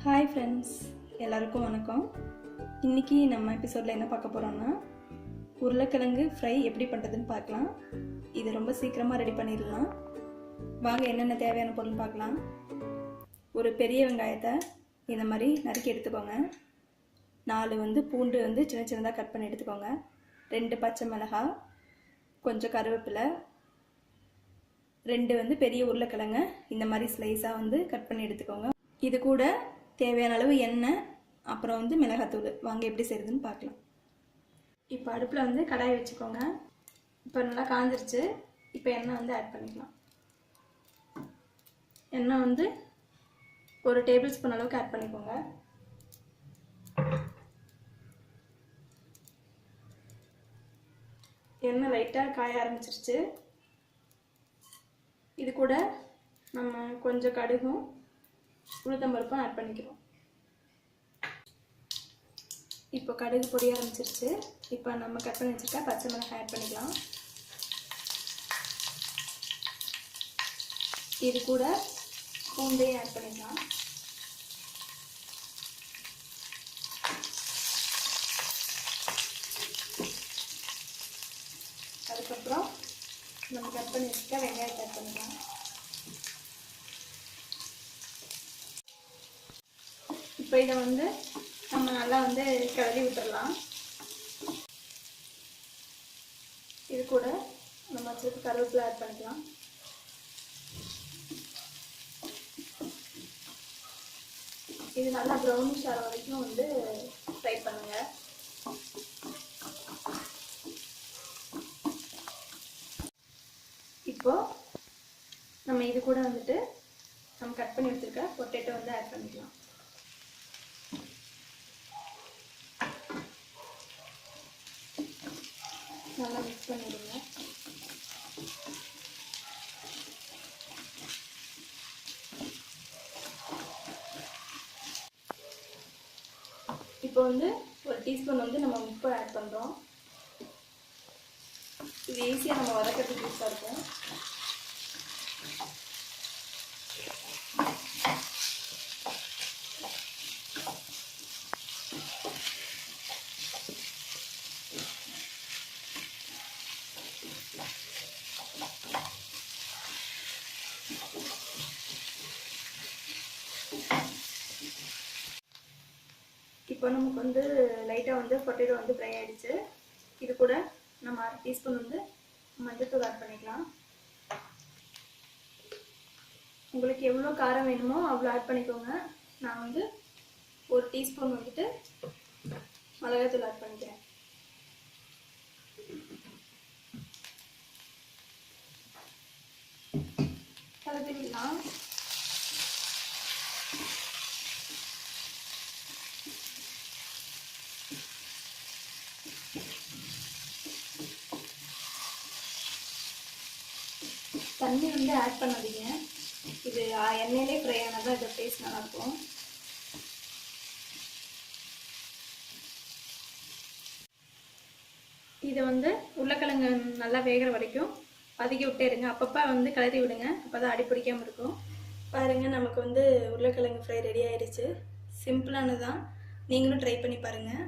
Hi friends, எல்லாருக்கும் வணக்கம். இன்றைக்கி நம்ம எபிசோடில் என்ன பார்க்க போகிறோம்னா, உருளைக்கிழங்கு ஃப்ரை எப்படி பண்ணுறதுன்னு பார்க்கலாம். இது ரொம்ப சீக்கிரமாக ரெடி பண்ணிடலாம். வாங்க என்னென்ன தேவையான பொருள் பார்க்கலாம். ஒரு பெரிய வெங்காயத்தை இந்த மாதிரி நறுக்கி எடுத்துக்கோங்க. 4 பூண்டு சின்ன சின்னதாக கட் பண்ணி எடுத்துக்கோங்க. 2 பச்சை மிளகாய், கொஞ்சம் கருவேப்பிலை, 2 பெரிய உருளைக்கிழங்கு இந்த மாதிரி ஸ்லைஸாக கட் பண்ணி எடுத்துக்கோங்க. இது கூட தேவையான அளவு எண்ணெய், அப்புறம் மிளகாத்தூள். வாங்க எப்படி செய்யுதுன்னு பார்க்கலாம். இப்போ அடுப்பில் கடாய் வச்சுக்கோங்க. இப்போ நல்லா காஞ்சிருச்சு. இப்போ எண்ணெய் ஆட் பண்ணிக்கலாம். எண்ணெய் 1 டேபிள் ஸ்பூன் அளவுக்கு ஆட் பண்ணிக்கோங்க. எண்ணெய் லைட்டாக காய ஆரம்பிச்சிருச்சு. இது கூட நம்ம கொஞ்சம் கடுகும் உளுத்தம்பருப்பும் ஆட் பண்ணிக்கிறோம். இப்போ கடுகு பொரிய ஆரம்பிச்சிருச்சு. இப்போ நம்ம கட் பண்ணி வச்சுருக்க பச்சை மிளகாய் ஆட் பண்ணிக்கலாம். இது கூட பூண்டையும் ஆட் பண்ணிக்கலாம். அதுக்கப்புறம் நம்ம கட் பண்ணி வச்சுருக்க வெங்காயத்தை ஆட் பண்ணிக்கலாம். இப்போ இதை நம்ம நல்லா கிளறி விட்டுடலாம். இது கூட நம்ம வச்சுருக்க கருவேப்பிலை ஆட் பண்ணிக்கலாம். இது நல்லா ப்ரௌனிஷ் ஆகிற வரைக்கும் ஃப்ரை பண்ணுங்க. இப்போ நம்ம இது கூட நம்ம கட் பண்ணி வச்சுருக்க பொட்டேட்டோ ஆட் பண்ணிக்கலாம். நல்லா மிக்ஸ் பண்ணிடுங்க. இப்போ 1 டீஸ்பூன் நம்ம உப்பு ஆட் பண்ணுறோம். இது ஈஸியாக நம்ம வதக்கிறதுக்கு யூஸாக இருக்கும். இப்போ நமக்கு லைட்டாக பொட்டேட்டோ ஃப்ரை ஆகிடுச்சு. இது கூட நம்ம 1/2 டீஸ்பூன் மஞ்சள்தூள் ஆட் பண்ணிக்கலாம். உங்களுக்கு எவ்வளோ காரம் வேணுமோ அவ்வளோ ஆட் பண்ணிக்கோங்க. நான் 1 டீஸ்பூன் மிளகாத்தூள் ஆட் பண்ணிக்கிறேன். கலந்துக்கலாம். தண்ணி ஆட் பண்ணாதீங்க. இது எண்ணெயிலே ஃப்ரை ஆனதான் இதோட டேஸ்ட் நல்லாயிருக்கும். இதை உருளைக்கிழங்கு நல்லா வேகிற வரைக்கும் வதக்கி விட்டே இருங்க. அப்பப்போ கிளறி விடுங்க. அப்போ தான் அடி பிடிக்காமல் இருக்கும். பாருங்கள், நமக்கு உருளைக்கிழங்கு ஃப்ரை ரெடி ஆயிடுச்சு. சிம்பிளானதான், நீங்களும் ட்ரை பண்ணி பாருங்கள்.